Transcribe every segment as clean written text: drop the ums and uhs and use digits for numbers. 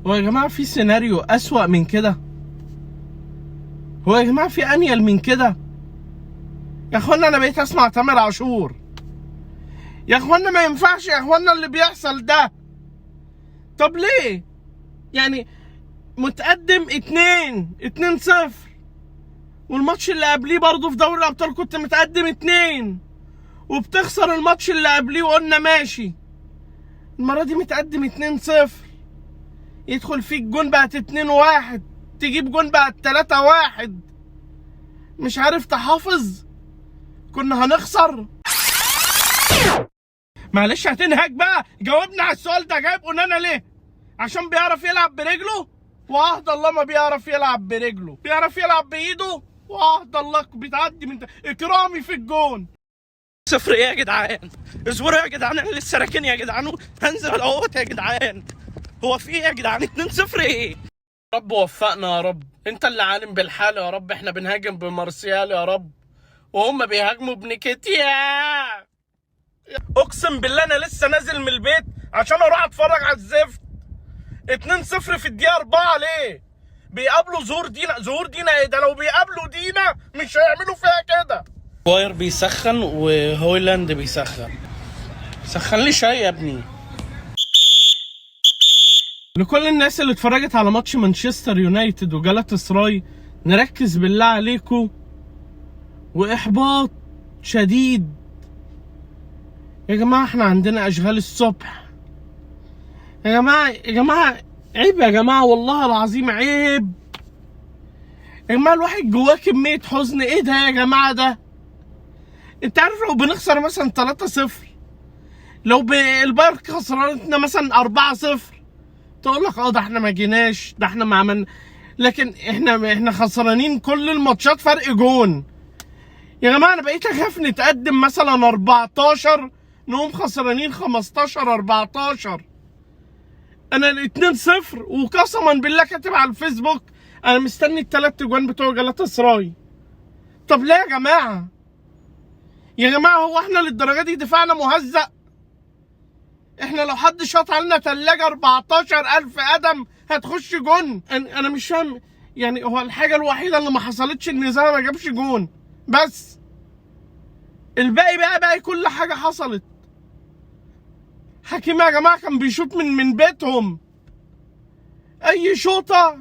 هو يا جماعه في سيناريو اسوأ من كده؟ هو يا جماعه في انيل من كده؟ يا اخوانا انا بقيت اسمع تامر عاشور. يا اخوانا ما ينفعش يا اخوانا اللي بيحصل ده. طب ليه؟ يعني متقدم 2-0، والماتش اللي قبليه برضه في دوري الابطال كنت متقدم 2 وبتخسر الماتش اللي قبليه وقلنا ماشي. المرة دي متقدم 2-0، يدخل فيك جون بقت 2-1، تجيب جون بقت 3-1، مش عارف تحافظ. كنا هنخسر. معلش هتنهك بقى، جاوبنا على السؤال ده. جايب اونانا ليه؟ عشان بيعرف يلعب برجله؟ وعهد الله ما بيعرف يلعب برجله، بيعرف يلعب بايده. وعهد الله بتعدي من اكرامي في الجون. 0 ايه يا جدعان؟ اصبروا يا جدعان، انا لسه راكن يا جدعان، هنزل اهوت يا جدعان. هو في ايه يا جدعان؟ 2-0 ايه؟ رب وفقنا يا رب، انت اللي عالم بالحال يا رب. احنا بنهاجم بمارسيال يا رب، وهم بيهاجموا بنيكيتيا. اقسم بالله انا لسه نازل من البيت عشان اروح اتفرج على الزفت. 2-0 في الدقيقة 4 ليه؟ بيقابلوا ظهور دينا ايه ده؟ لو بيقابلوا دينا مش هيعملوا فيها كده. باير بيسخن وهويلاند بيسخن. سخن لي شاي يا ابني. لكل الناس اللي اتفرجت على ماتش مانشستر يونايتد وجالاتا سراي، نركز بالله عليكم. واحباط شديد يا جماعه، احنا عندنا اشغال الصبح. يا جماعه عيب يا جماعه، والله العظيم عيب يا جماعه. الواحد جواه كميه حزن. ايه ده يا جماعه ده؟ انت عارف لو بنخسر مثلا 3-0، لو البايرن خسرانتنا مثلا 4-0، تقول لك ده احنا ما جيناش، ده احنا ما عملنا. لكن احنا خسرانين كل الماتشات فرق جون. يا جماعه انا بقيت اخاف نتقدم مثلا 14 نقوم خسرانين 15-14. انا ال 2-0 وقسما بالله كاتب على الفيسبوك انا مستني الثلاث اجوان بتوع جالاتا سراي. طب ليه يا جماعه؟ يا جماعه هو احنا للدرجه دي دفاعنا مهزأ؟ احنا لو حد شاط علينا تلاجة 14,000 قدم هتخش جون. انا مش فاهم يعني. هو الحاجه الوحيده اللي ما حصلتش ان زها ما جابش جون بس، الباقي بقى كل حاجه حصلت. حكيم يا جماعه كان بيشوط من بيتهم، اي شوطه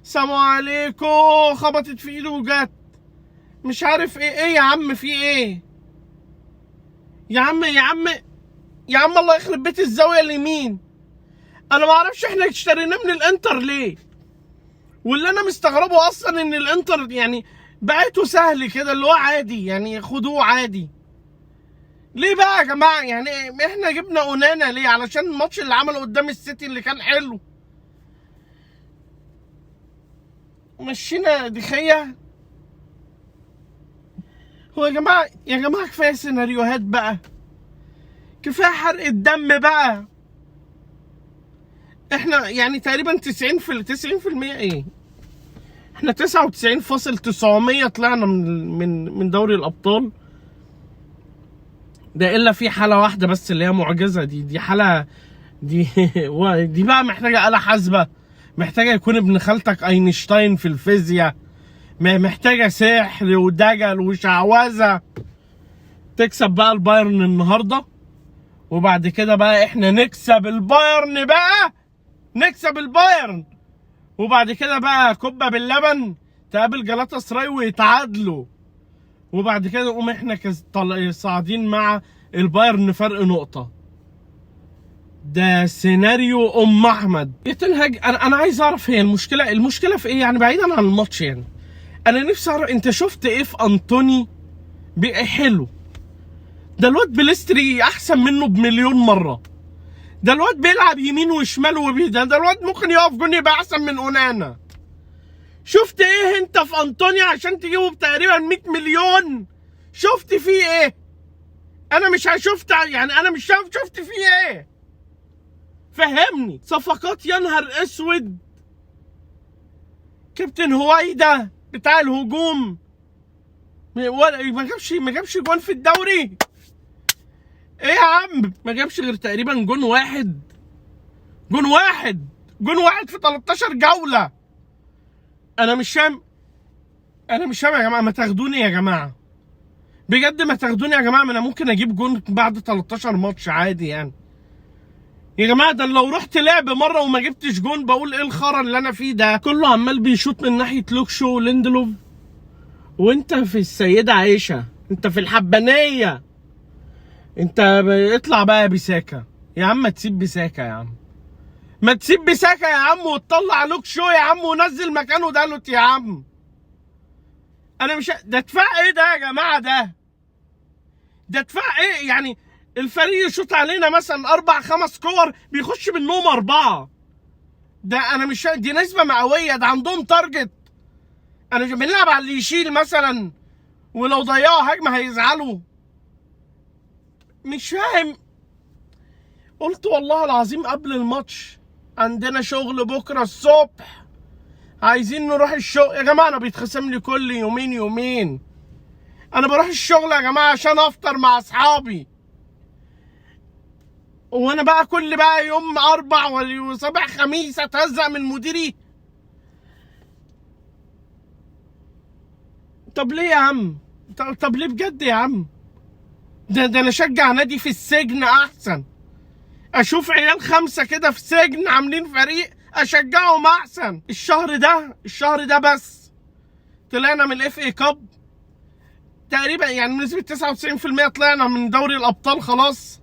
سلام عليكم خبطت في ايده وجت. مش عارف ايه يا عم، في ايه يا عم يا عم الله يخرب بيت الزاويه اليمين. انا ما اعرفش احنا اشتريناه من الانتر ليه. واللي انا مستغربه اصلا ان الانتر يعني بعته سهل كده، اللي هو عادي يعني خدوه عادي. ليه بقى يا جماعه؟ يعني احنا جبنا اونانا ليه؟ علشان الماتش اللي عمله قدام السيتي اللي كان حلو مشينا دخية. هو يا جماعه كفايه سيناريوهات بقى، كفايه حرق الدم بقى. احنا يعني تقريبا 90% ايه، احنا 99.900 طلعنا من دوري الابطال ده، الا في حاله واحده بس اللي هي معجزه. دي حاله دي بقى محتاجه آلة حاسبه، محتاجه يكون ابن خالتك اينشتاين في الفيزياء، محتاجه سحر ودجل وشعوذه. تكسب بقى البايرن النهارده، وبعد كده بقى احنا نكسب البايرن، وبعد كده بقى كوبا باللبن تقابل جالاتا سراي ويتعادلوا، وبعد كده نقوم احنا صاعدين مع البايرن فرق نقطة. ده سيناريو احمد. يا تنهج انا عايز اعرف هي المشكلة في ايه يعني، بعيدا عن الماتش يعني. انا نفسي اعرف انت شفت ايه في انطوني بقى حلو؟ ده الواد بليستري احسن منه بمليون مرة. ده الواد بيلعب يمين وشمال ده الواد ممكن يقف جون يبقى احسن من اونانا. شفت ايه انت في انطونيا عشان تجيبه بتقريبا 100 مليون؟ شفت فيه ايه؟ انا مش شفت يعني، انا مش شفت فيه ايه؟ فهمني. صفقات يا نهار اسود. كابتن هويدا بتاع الهجوم ما جابش جون في الدوري. ايه يا عم؟ ما جابش غير تقريبا جون واحد. جون واحد في 13 جوله. انا مش فاهم يا جماعه. ما تاخدوني يا جماعه بجد، ما تاخدوني يا جماعه. ما انا ممكن اجيب جون بعد 13 ماتش عادي يعني يا جماعه. ده لو رحت لعب مره وما جبتش جون بقول ايه الخرا اللي انا فيه ده؟ كله عمال بيشوط من ناحيه لوك شو وليندلوف، وانت في السيده عائشه، انت في الحبانيه. انت اطلع بقى يا بيساكا يا عم. ما تسيب بيساكا يا عم، ما تسيب بيساكا يا عم، وتطلع لوك شو يا عم، ونزل مكانه دالوت يا عم. انا مش ده دفاع ايه ده يا جماعه؟ ده دفاع ايه يعني؟ الفريق يشوط علينا مثلا 4-5 كور بيخش منهم 4. ده انا مش دي نسبه مئويه. ده عندهم تارجت. انا مش بنلعب على اللي يشيل مثلا، ولو ضيعوا هجمه هيزعلوا. مش فاهم. قلت والله العظيم قبل الماتش عندنا شغل بكره الصبح، عايزين نروح الشغل يا جماعه. انا بيتخصم لي كل يومين. انا بروح الشغل يا جماعه عشان افطر مع اصحابي، وانا بقى كل بقى يوم 4 وسبع خميس اتهزق من مديري؟ طب ليه يا عم؟ طب ليه بجد يا عم؟ ده انا اشجع نادي في السجن احسن. اشوف عيال 5 كده في سجن عاملين فريق اشجعهم احسن. الشهر ده بس طلعنا من الاف اي كاب تقريبا، يعني بنسبه 99% طلعنا من دوري الابطال خلاص.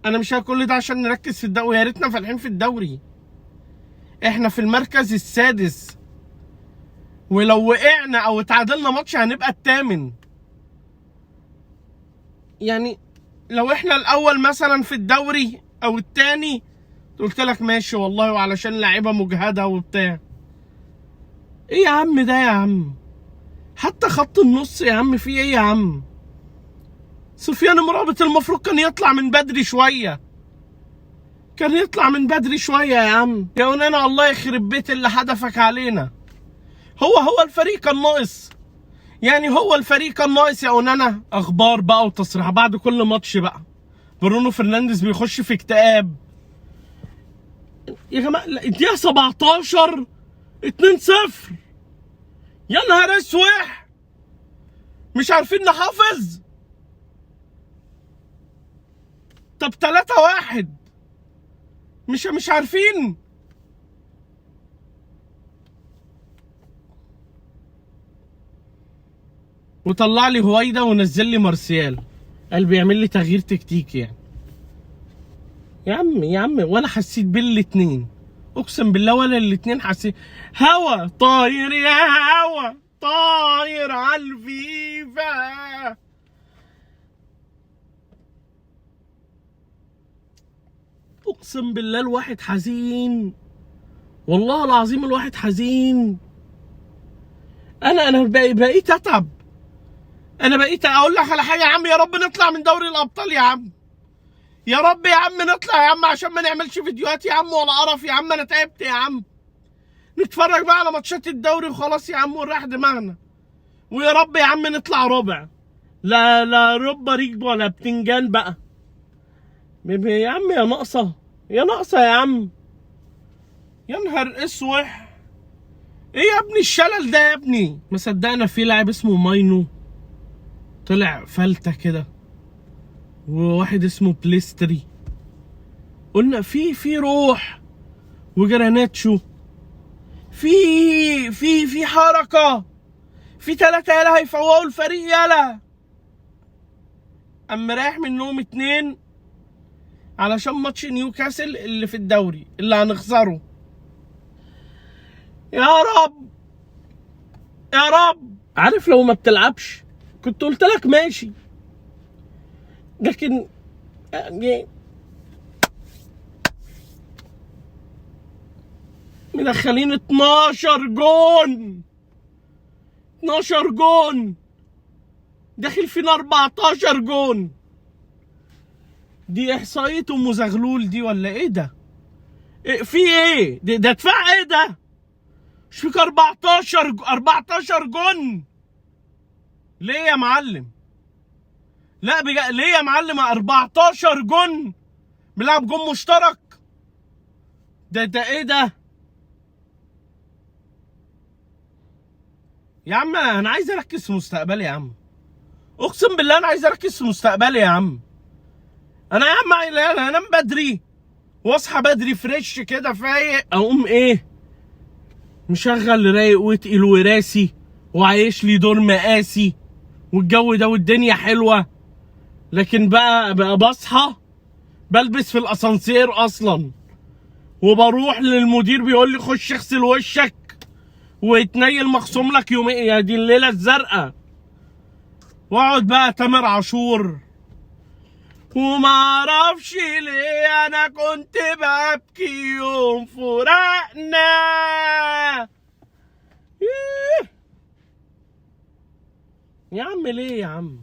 انا مش كل ده عشان نركز في الدوري. يا ريتنا فالحين في الدوري. احنا في المركز السادس، ولو وقعنا او اتعادلنا ماتش هنبقى الثامن. يعني لو احنا الاول مثلا في الدوري او الثاني قلت لك ماشي والله، وعلشان لعيبه مجهده وبتاع. ايه يا عم ده يا عم؟ حتى خط النص يا عم في ايه يا عم؟ سفيان مرابط المفروض كان يطلع من بدري شويه. يا عم. يا ونانا الله يخرب بيت اللي حدفك علينا. هو الفريق كان ناقص يعني. يا ونانا. اخبار بقى وتصريح بعد كل ماتش بقى. برونو فرنانديز بيخش في اكتئاب يا جماعه. الدقيقه 17 2-0. يا نهار اسوح، مش عارفين نحافظ. طب 3-1 مش عارفين. وطلع لي هويدا ونزل لي مارسيال، قال بيعمل لي تغيير تكتيكي يعني. يا عم وانا حسيت بالاتنين، اقسم بالله ولا الاتنين حسيت. هوا طاير يا هوا طاير على الفيفا. اقسم بالله الواحد حزين، والله العظيم الواحد حزين. انا بقيت اتعب. انا بقيت اقول لك على حاجه يا عم، يا رب نطلع من دوري الابطال يا عم. يا رب يا عم نطلع يا عم، عشان ما نعملش فيديوهات يا عم ولا قرف يا عم. انا تعبت يا عم. نتفرج بقى على ماتشات الدوري وخلاص يا عم، ونريح دماغنا. ويا رب يا عم نطلع ربع. لا ربع ريق ولا بتنجان بقى يا عم. يا ناقصه يا عم. يا نهار اسوح. ايه يا ابني الشلل ده يا ابني؟ ما صدقنا في لاعب اسمه ماينو طلع فلته كده، وواحد اسمه بليستري. قلنا في روح. وجراناتشو في حركه. في 3 يالا هيفوقوا الفريق يالا. اما رايح منهم 2 علشان ماتش نيوكاسل اللي في الدوري اللي هنخسره. يا رب. عارف لو ما بتلعبش كنت قلت لك ماشي، لكن يعني مدخلين 12 جون، داخل فينا 14 جون. دي احصائيه ام زغلول دي ولا ايه ده؟ في ايه ده دفاع ايه ده؟ مش فيك 14 جون؟ ليه يا معلم؟ لا بجد ليه يا معلم 14 جون؟ بنلعب جون مشترك ده ايه ده؟ يا عم انا عايز اركز في مستقبلي يا عم. اقسم بالله انا عايز اركز في مستقبلي يا عم. انا يا عم انا انام بدري واصحى بدري فريش كده فايق، اقوم ايه مشغل رايق وتقيل وراسي وعايش لي دور مقاسي والجو ده والدنيا حلوه. لكن بقى بصحى بلبس في الاسانسير اصلا، وبروح للمدير بيقول لي خش اغسل وشك ويتنيل مخصوم لك يومين. يا دي الليله الزرقاء. واقعد بقى تامر عاشور وما اعرفش ليه انا كنت ببكي يوم فراقنا. يا عم ليه يا عم؟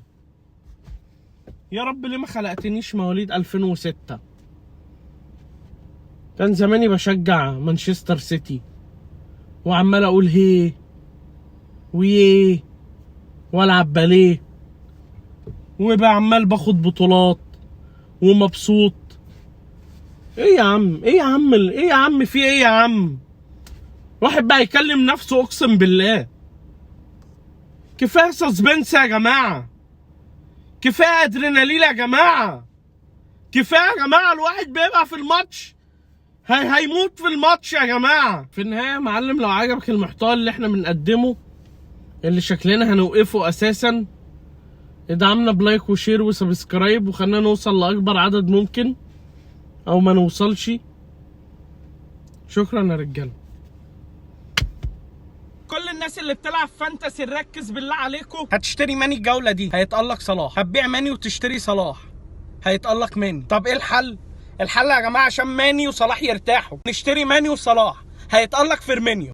يا رب ليه ما خلقتنيش مواليد 2006؟ كان زماني بشجع مانشستر سيتي وعمال اقول هي ويه والعب باليه وبقى عمال باخد بطولات ومبسوط. ايه يا عم؟ ايه يا عم؟ ايه يا عم؟ في ايه يا عم؟ واحد بقى يكلم نفسه اقسم بالله. كفايه سسبنس يا جماعه، كفايه ادرينالين يا جماعه، كفايه يا جماعه. الواحد بيبقى في الماتش هيموت في الماتش يا جماعه. في النهايه يا معلم، لو عجبك المحتوى اللي احنا بنقدمه اللي شكلنا هنوقفه اساسا، ادعمنا بلايك وشير وسبسكرايب وخلينا نوصل لاكبر عدد ممكن او ما نوصلش. شكرا يا رجاله. كل الناس اللي بتلعب فانتسي نركز بالله عليكم. هتشتري ماني الجوله دي هيتألق صلاح، هتبيع ماني وتشتري صلاح هيتألق ماني. طب ايه الحل؟ الحل يا جماعه عشان ماني وصلاح يرتاحوا نشتري ماني وصلاح هيتألق فيرمينيو.